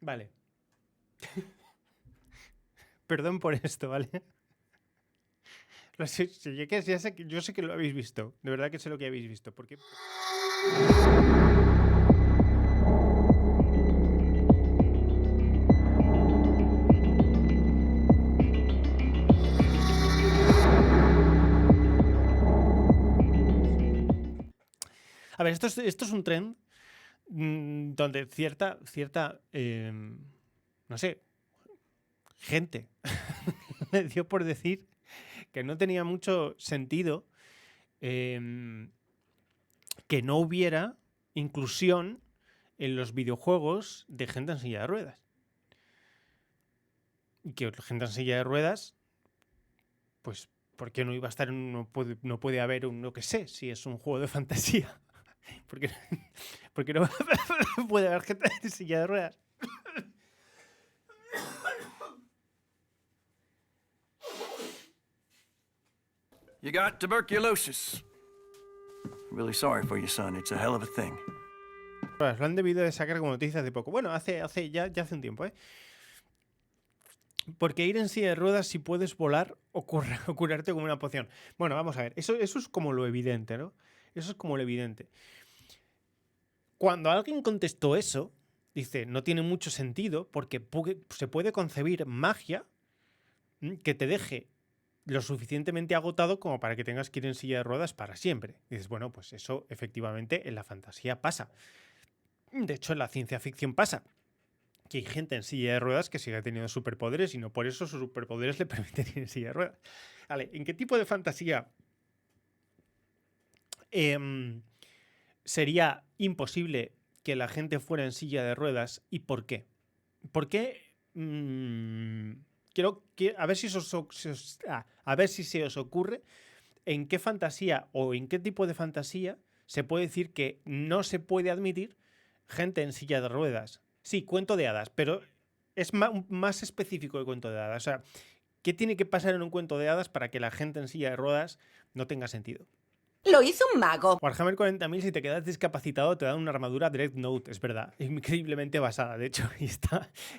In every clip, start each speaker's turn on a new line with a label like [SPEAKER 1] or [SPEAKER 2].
[SPEAKER 1] Vale. Perdón por esto, ¿vale? Yo sé que lo habéis visto. De verdad que sé lo que habéis visto. ¿Por qué? A ver, esto es un trend donde cierta no sé, gente le dio por decir que no tenía mucho sentido que no hubiera inclusión en los videojuegos de gente en silla de ruedas. Y que gente en silla de ruedas, pues, ¿por qué no iba a estar no puede haber un, no que sé, si es un juego de fantasía? Porque no puede haber gente en silla de ruedas.
[SPEAKER 2] You got tuberculosis. Really sorry for you, son. It's a hell of a thing.
[SPEAKER 1] Lo han debido de sacar como noticia hace poco. Bueno, ya hace un tiempo, ¿eh? Porque ir en silla de ruedas si puedes volar o curarte con una poción. Bueno, vamos a ver. Eso es como lo evidente, ¿no? Eso es como lo evidente. Cuando alguien contestó eso, dice, no tiene mucho sentido porque se puede concebir magia que te deje lo suficientemente agotado como para que tengas que ir en silla de ruedas para siempre. Y dices, bueno, pues eso efectivamente en la fantasía pasa. De hecho, en la ciencia ficción pasa. Que hay gente en silla de ruedas que sigue teniendo superpoderes y no por eso sus superpoderes le permiten ir en silla de ruedas. Vale, ¿en qué tipo de fantasía sería imposible que la gente fuera en silla de ruedas y por qué? ¿Por qué? Quiero a ver si a ver si se os ocurre en qué fantasía o en qué tipo de fantasía se puede decir que no se puede admitir gente en silla de ruedas. Sí, cuento de hadas, pero es más específico el cuento de hadas. O sea, ¿qué tiene que pasar en un cuento de hadas para que la gente en silla de ruedas no tenga sentido?
[SPEAKER 3] Lo hizo un mago.
[SPEAKER 1] Warhammer 40.000, si te quedas discapacitado, te dan una armadura Dreadnought, es verdad. Increíblemente basada, de hecho. Y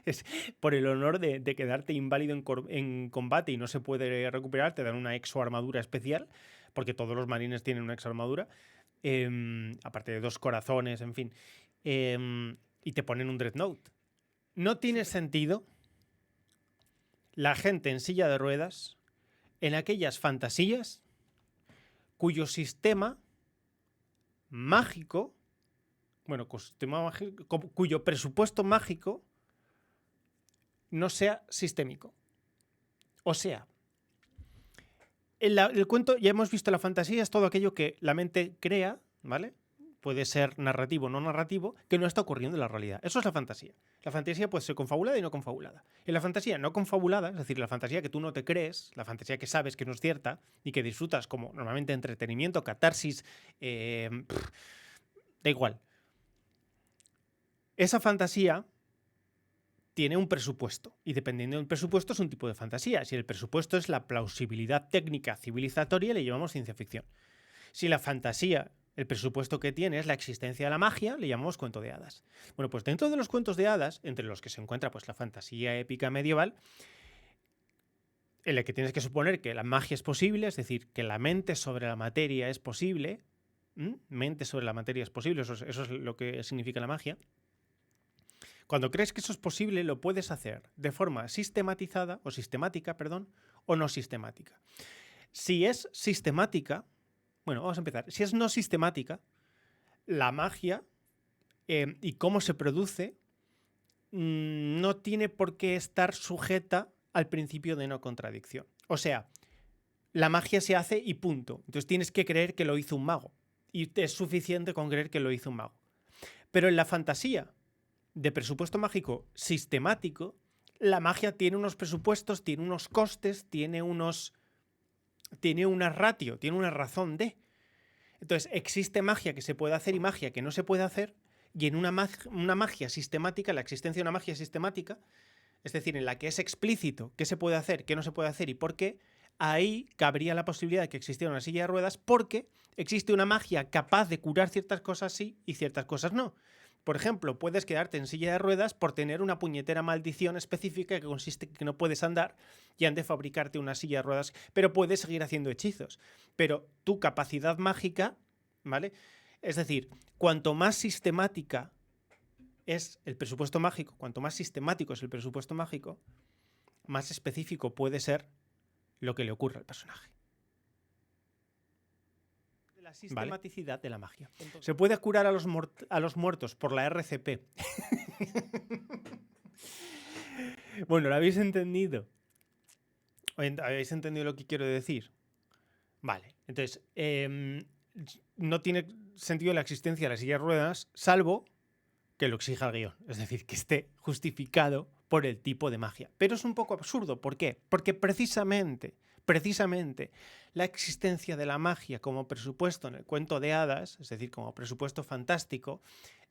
[SPEAKER 1] es por el honor de quedarte inválido en combate y no se puede recuperar, te dan una exoarmadura especial, porque todos los marines tienen una exoarmadura, aparte de 2 corazones, en fin. Y te ponen un Dreadnought. No tiene sentido la gente en silla de ruedas en aquellas fantasías cuyo sistema mágico, cuyo presupuesto mágico no sea sistémico. O sea, el cuento, ya hemos visto, la fantasía es todo aquello que la mente crea, ¿vale? Puede ser narrativo o no narrativo, que no está ocurriendo en la realidad. Eso es la fantasía. La fantasía puede ser confabulada y no confabulada. En la fantasía no confabulada, es decir, la fantasía que tú no te crees, la fantasía que sabes que no es cierta y que disfrutas como normalmente entretenimiento, catarsis, da igual. Esa fantasía tiene un presupuesto y dependiendo del presupuesto es un tipo de fantasía. Si el presupuesto es la plausibilidad técnica civilizatoria, le llamamos ciencia ficción. Si la fantasía, el presupuesto que tiene es la existencia de la magia, le llamamos cuento de hadas. Bueno, pues dentro de los cuentos de hadas, entre los que se encuentra pues la fantasía épica medieval, en la que tienes que suponer que la magia es posible, es decir, que la mente sobre la materia es posible. Mente sobre la materia es posible, eso es lo que significa la magia. Cuando crees que eso es posible, lo puedes hacer de forma sistematizada, o sistemática, perdón, o no sistemática. Si es sistemática, bueno, vamos a empezar. Si es no sistemática, la magia y cómo se produce no tiene por qué estar sujeta al principio de no contradicción. O sea, la magia se hace y punto. Entonces tienes que creer que lo hizo un mago. Y es suficiente con creer que lo hizo un mago. Pero en la fantasía de presupuesto mágico sistemático, la magia tiene unos presupuestos, tiene unos costes, tiene una ratio, tiene una razón de. Entonces, existe magia que se puede hacer y magia que no se puede hacer, y en una magia sistemática, la existencia de una magia sistemática, es decir, en la que es explícito qué se puede hacer, qué no se puede hacer y por qué, ahí cabría la posibilidad de que existiera una silla de ruedas porque existe una magia capaz de curar ciertas cosas sí y ciertas cosas no. Por ejemplo, puedes quedarte en silla de ruedas por tener una puñetera maldición específica que consiste en que no puedes andar y han de fabricarte una silla de ruedas, pero puedes seguir haciendo hechizos. Pero tu capacidad mágica, ¿vale? Es decir, cuanto más sistemática es el presupuesto mágico, cuanto más sistemático es el presupuesto mágico, más específico puede ser lo que le ocurre al personaje. La sistematicidad de la magia. Se puede curar a los muertos por la RCP. Bueno, ¿lo habéis entendido? ¿Habéis entendido lo que quiero decir? Vale, entonces, no tiene sentido la existencia de las sillas de ruedas, salvo que lo exija el guión. Es decir, que esté justificado por el tipo de magia. Pero es un poco absurdo. ¿Por qué? Porque precisamente la existencia de la magia como presupuesto en el cuento de hadas, es decir, como presupuesto fantástico,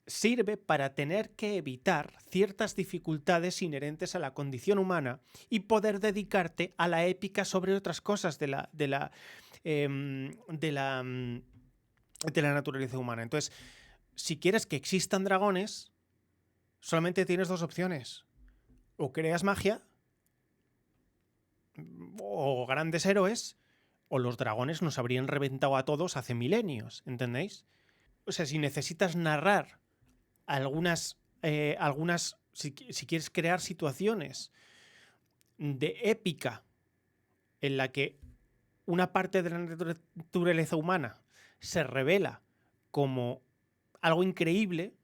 [SPEAKER 1] sirve para tener que evitar ciertas dificultades inherentes a la condición humana y poder dedicarte a la épica sobre otras cosas de la naturaleza humana. Entonces, si quieres que existan dragones, solamente tienes dos opciones. O creas magia, o grandes héroes, o los dragones nos habrían reventado a todos hace milenios, ¿entendéis? O sea, si necesitas narrar si quieres crear situaciones de épica en la que una parte de la naturaleza humana se revela como algo increíble,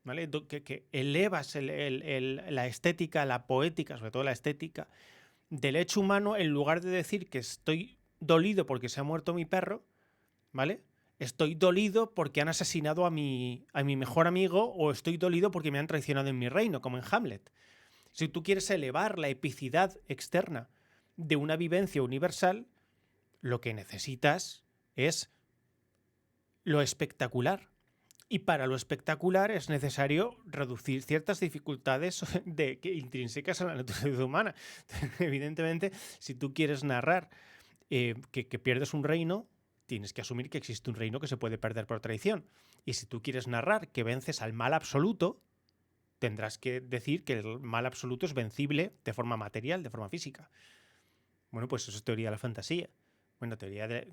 [SPEAKER 1] ¿vale? Que elevas la estética, la poética, sobre todo la estética, del hecho humano, en lugar de decir que estoy dolido porque se ha muerto mi perro, ¿vale? Estoy dolido porque han asesinado a mi mejor amigo, o estoy dolido porque me han traicionado en mi reino, como en Hamlet. Si tú quieres elevar la epicidad externa de una vivencia universal, lo que necesitas es lo espectacular. Y para lo espectacular es necesario reducir ciertas dificultades intrínsecas a la naturaleza humana. Evidentemente, si tú quieres narrar que pierdes un reino, tienes que asumir que existe un reino que se puede perder por traición. Y si tú quieres narrar que vences al mal absoluto, tendrás que decir que el mal absoluto es vencible de forma material, de forma física. Bueno, pues eso es teoría de la fantasía. Bueno, teoría de...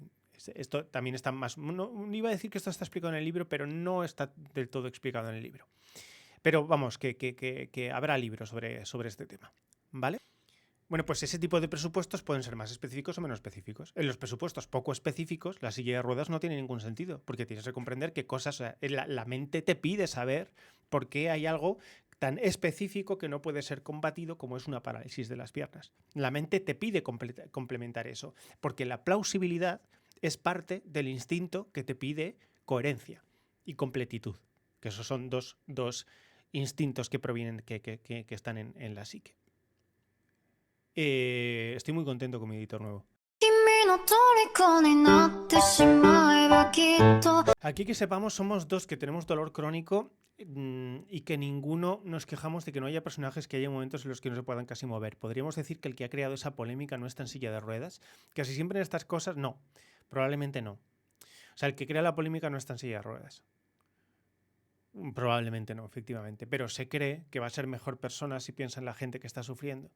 [SPEAKER 1] Esto también está más... No iba a decir que esto está explicado en el libro, pero no está del todo explicado en el libro. Pero vamos, que habrá libros sobre este tema, ¿vale? Bueno, pues ese tipo de presupuestos pueden ser más específicos o menos específicos. En los presupuestos poco específicos, la silla de ruedas no tiene ningún sentido, porque tienes que comprender qué cosas... O sea, la mente te pide saber por qué hay algo tan específico que no puede ser combatido como es una parálisis de las piernas. La mente te pide complementar eso, porque la plausibilidad es parte del instinto que te pide coherencia y completitud, que esos son dos instintos que provienen, que están en la psique. Estoy muy contento con mi editor nuevo. Aquí, que sepamos, somos dos que tenemos dolor crónico y que ninguno nos quejamos de que no haya personajes, que haya momentos en los que no se puedan casi mover. Podríamos decir que el que ha creado esa polémica no está en silla de ruedas. Casi siempre en estas cosas, no. Probablemente no. O sea, el que crea la polémica no está en silla de ruedas. Probablemente no, efectivamente. Pero se cree que va a ser mejor persona si piensa en la gente que está sufriendo.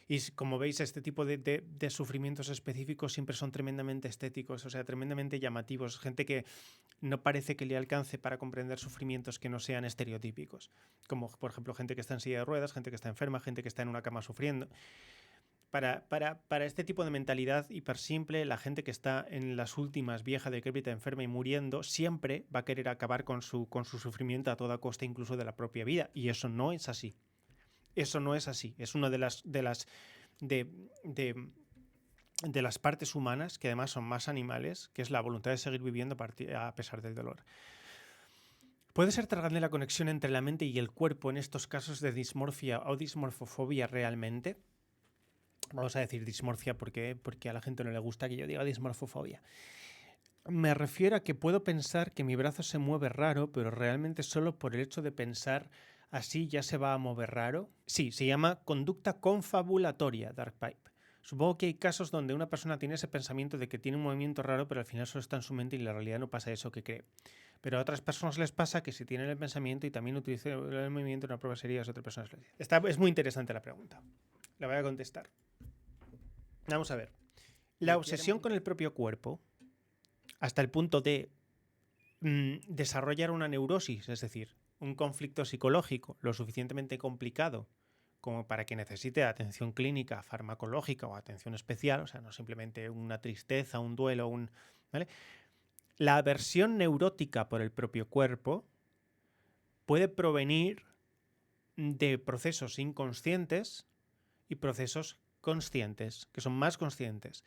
[SPEAKER 1] Y como veis, este tipo de sufrimientos específicos siempre son tremendamente estéticos, o sea, tremendamente llamativos. Gente que no parece que le alcance para comprender sufrimientos que no sean estereotípicos. Como, por ejemplo, gente que está en silla de ruedas, gente que está enferma, gente que está en una cama sufriendo. Para este tipo de mentalidad hiper simple, la gente que está en las últimas, vieja, decrépita, enferma y muriendo, siempre va a querer acabar con su sufrimiento a toda costa, incluso de la propia vida. Y eso no es así. Eso no es así. Es una de las partes humanas, que además son más animales, que es la voluntad de seguir viviendo a pesar del dolor. ¿Puede ser tan grande la conexión entre la mente y el cuerpo en estos casos de dismorfia o dismorfofobia realmente? Vamos a decir dismorfia porque a la gente no le gusta que yo diga dismorfofobia. Me refiero a que puedo pensar que mi brazo se mueve raro, pero realmente solo por el hecho de pensar así ya se va a mover raro. Sí, se llama conducta confabulatoria, Dark Pipe. Supongo que hay casos donde una persona tiene ese pensamiento de que tiene un movimiento raro, pero al final solo está en su mente y en la realidad no pasa eso que cree. Pero a otras personas les pasa que si tienen el pensamiento y también utilizan el movimiento, una prueba sería a otras personas les dice. Es muy interesante la pregunta. La voy a contestar. Vamos a ver. La obsesión con el propio cuerpo, hasta el punto de desarrollar una neurosis, es decir, un conflicto psicológico lo suficientemente complicado como para que necesite atención clínica, farmacológica o atención especial, o sea, no simplemente una tristeza, un duelo, ¿vale? La aversión neurótica por el propio cuerpo puede provenir de procesos inconscientes y procesos conscientes, que son más conscientes.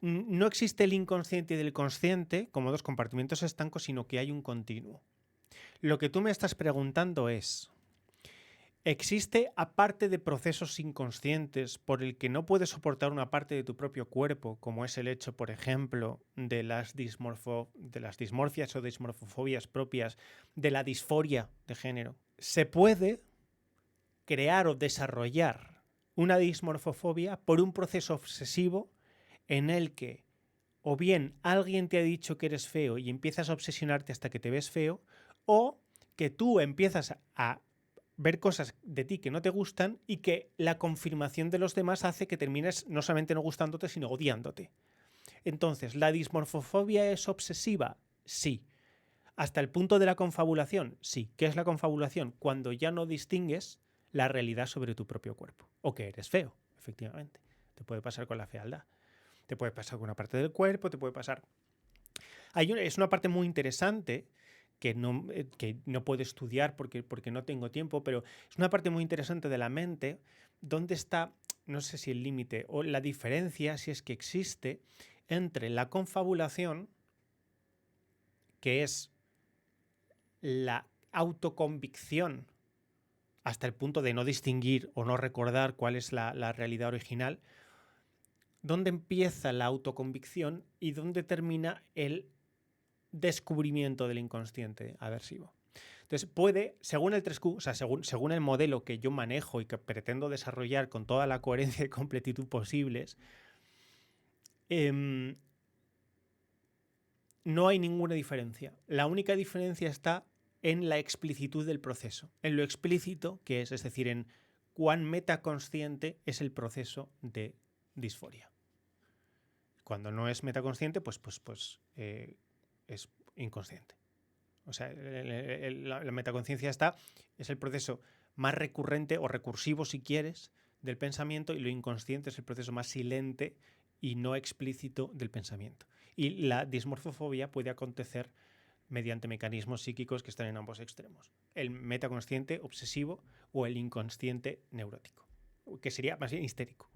[SPEAKER 1] No existe el inconsciente y el consciente como dos compartimentos estancos, sino que hay un continuo. Lo que tú me estás preguntando es, ¿existe, aparte de procesos inconscientes por el que no puedes soportar una parte de tu propio cuerpo, como es el hecho, por ejemplo, de las dismorfias o dismorfofobias propias, de la disforia de género? Se puede crear o desarrollar una dismorfofobia por un proceso obsesivo en el que o bien alguien te ha dicho que eres feo y empiezas a obsesionarte hasta que te ves feo, o que tú empiezas a ver cosas de ti que no te gustan y que la confirmación de los demás hace que termines no solamente no gustándote, sino odiándote. Entonces, ¿la dismorfofobia es obsesiva? Sí. ¿Hasta el punto de la confabulación? Sí. ¿Qué es la confabulación? Cuando ya no distingues la realidad sobre tu propio cuerpo. O que eres feo, efectivamente. Te puede pasar con la fealdad. Te puede pasar con una parte del cuerpo, te puede pasar... Es una parte muy interesante que no puedo estudiar porque no tengo tiempo, pero es una parte muy interesante de la mente donde está, no sé si el límite o la diferencia, si es que existe, entre la confabulación, que es la autoconvicción hasta el punto de no distinguir o no recordar cuál es la realidad original, dónde empieza la autoconvicción y dónde termina el descubrimiento del inconsciente aversivo. Entonces puede, según el 3Q, o sea, según el modelo que yo manejo y que pretendo desarrollar con toda la coherencia y completitud posibles, no hay ninguna diferencia. La única diferencia está en la explicitud del proceso, en lo explícito que es decir, en cuán metaconsciente es el proceso de disforia. Cuando no es metaconsciente, pues es inconsciente. O sea, la metaconciencia es el proceso más recurrente o recursivo, si quieres, del pensamiento, y lo inconsciente es el proceso más silente y no explícito del pensamiento. Y la dismorfofobia puede acontecer mediante mecanismos psíquicos que están en ambos extremos. El metaconsciente obsesivo o el inconsciente neurótico, que sería más bien histérico,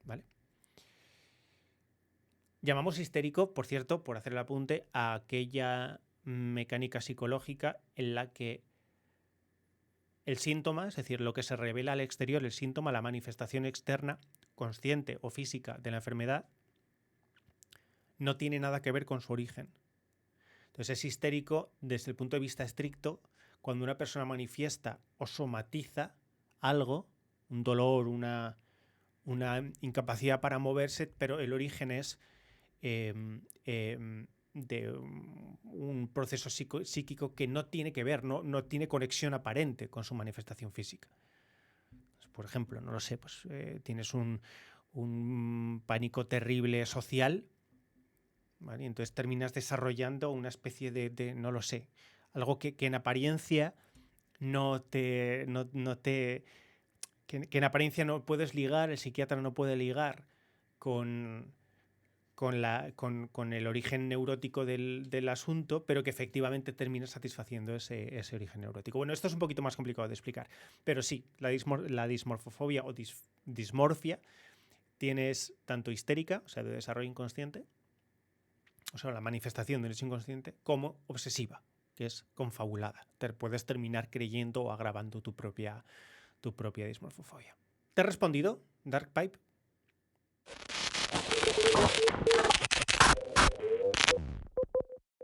[SPEAKER 1] ¿vale? Llamamos histérico, por cierto, por hacer el apunte, a aquella mecánica psicológica en la que el síntoma, es decir, lo que se revela al exterior, el síntoma, la manifestación externa, consciente o física de la enfermedad, no tiene nada que ver con su origen. Entonces es histérico desde el punto de vista estricto cuando una persona manifiesta o somatiza algo, un dolor, una incapacidad para moverse, pero el origen es de un proceso psíquico que no tiene que ver, no tiene conexión aparente con su manifestación física. Por ejemplo, no lo sé, pues tienes un pánico terrible social, ¿vale? Y entonces terminas desarrollando una especie de no lo sé, algo que en apariencia que en apariencia no puedes ligar, el psiquiatra no puede ligar con el origen neurótico del asunto, pero que efectivamente termina satisfaciendo ese origen neurótico. Bueno, esto es un poquito más complicado de explicar, pero sí, la dismorfofobia o dismorfia tienes tanto histérica, o sea, de desarrollo inconsciente, o sea, la manifestación del hecho inconsciente, como obsesiva, que es confabulada. Te puedes terminar creyendo o agravando tu propia dismorfofobia. ¿Te he respondido, Dark Pipe?